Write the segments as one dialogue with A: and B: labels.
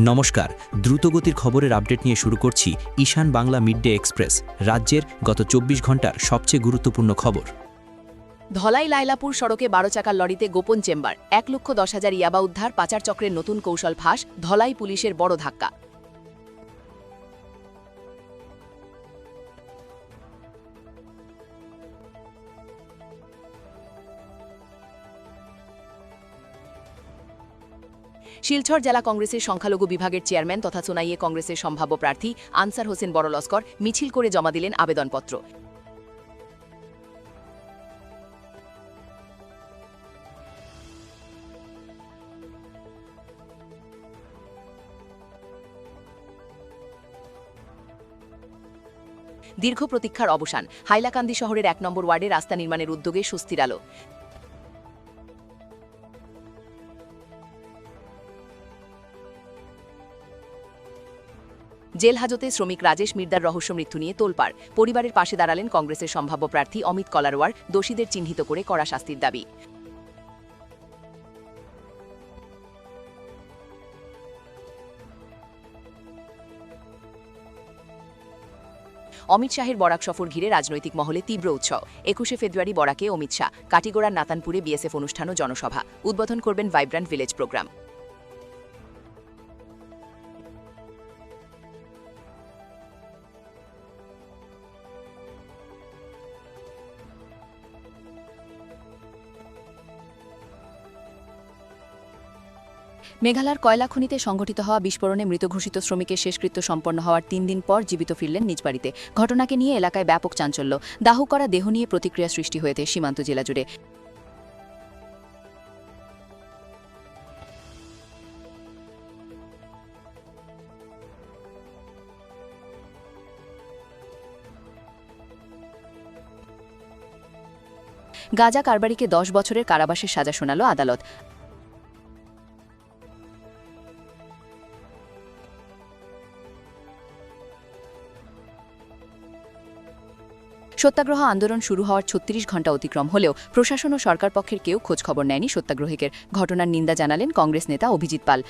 A: নমস্কার, দ্রুতগতির খবরের আপডেট নিয়ে শুরু করছি ঈশান বাংলা মিডডে এক্সপ্রেস, রাজ্যের গত ২৪ ঘন্টার সবচেয়ে গুরুত্বপূর্ণ খবর।
B: ধলাই লাইলাপুর সড়কে ১২ চাকার লরিতে গোপন চেম্বার, ১,১০,০০০ ইয়াবা উদ্ধার, পাচার চক্রের নতুন কৌশল ফাঁস, ধলাই পুলিশের বড় ধাক্কা। শিলচর জেলা কংগ্রেসের সংখ্যালঘু বিভাগের চেয়ারম্যান তথা সোনাইয়ে কংগ্রেসের সম্ভাব্য প্রার্থী আনসার হোসেন বড়লস্কর মিছিল করে জমা দিলেন আবেদনপত্র। দীর্ঘ প্রতীক্ষার অবসান, হাইলাকান্দি শহরের ১ নম্বর ওয়ার্ডে রাস্তা নির্মাণের উদ্যোগে স্বস্তির আলো। জেল হাজতে শ্রমিক রাজেশ মির্দার রহস্য মৃত্যু নিয়ে তোলপাড়, পরিবারের পাশে দাঁড়ালেন কংগ্রেসের সম্ভাব্য প্রার্থী অমিত কলারওয়ার, দোষীদের চিহ্নিত করে কড়া শাস্তির দাবি। অমিত শাহের বরাক সফর ঘিরে রাজনৈতিক মহলে তীব্র উৎসাহ। ২১শে ফেব্রুয়ারি বরাকে অমিত শাহ, কাটিগড়ার নাতানপুরে বিএসএফ অনুষ্ঠান ও জনসভা, উদ্বোধন করবেন ভাইব্রান্ট ভিলেজ প্রোগ্রাম। মেঘালয়ের কয়লা খনিতে সংঘটিত হওয়া বিস্ফোরণে মৃত ঘোষিত শ্রমিকের শেষকৃত্য সম্পন্ন হওয়ার ৩ দিন পর জীবিত ফিরলেন নিজ বাড়িতে। ঘটনাকে নিয়ে এলাকায় ব্যাপক চাঞ্চল্য, দাহ করা দেহ নিয়ে প্রতিক্রিয়া সৃষ্টি হয়েছে সীমান্ত জেলা জুড়ে। গাঁজা কারবারিকে ১০ বছরের কারাবাসের সাজা শোনাল আদালত। সত্যাগ্রহ আন্দোলন শুরু হওয়ার ৩৬ ঘণ্টা অতিক্রম হলেও প্রশাসন ও সরকার পক্ষের কেউ খোঁজখবর নেয়নি সত্যাগ্রহীদের। ঘটনার নিন্দা জানালেন কংগ্রেস নেতা অভিজিৎ পাল।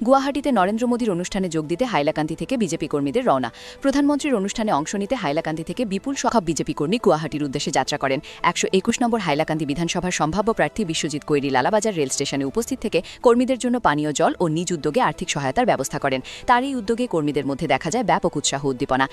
B: গুয়াহাটিতে নরেন্দ্র মোদীর অনুষ্ঠানে যোগ দিতে হাইলাকান্দি থেকে বিজেপি কর্মীদের রওনা। প্রধানমন্ত্রীর অনুষ্ঠানে অংশ নিতে হাইলাকান্দি থেকে বিপুল সংখ্যক বিজেপি কর্মী গুয়াহাটির উদ্দেশ্যে যাত্রা করেন। ১২১ নম্বর হাইলাকান্দি বিধানসভার সম্ভাব্য প্রার্থী বিশ্বজিৎ কৈরি লালাবাজার রেল স্টেশনে উপস্থিত থেকে কর্মীদের জন্য পানীয় জল ও নিজ উদ্যোগে আর্থিক সহায়তার ব্যবস্থা করেন। তার এই উদ্যোগে কর্মীদের মধ্যে দেখা যায় ব্যাপক উৎসাহ উদ্দীপনা।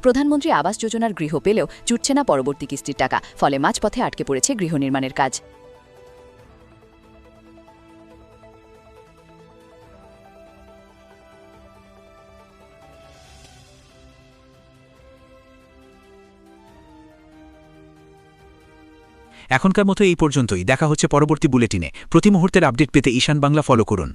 B: প্রধানমন্ত্রী আবাস যোজনার গৃহ পেলেও জুটছে না পরবর্তী কিস্তির টাকা, ফলে মাঝপথে আটকে পড়েছে গৃহ নির্মাণের কাজ।
A: এখনকার মতো এই পর্যন্তই। দেখা হচ্ছে পরবর্তী বুলেটিনে। প্রতি মুহূর্তের আপডেট পেতে ঈশান বাংলা ফলো করুন।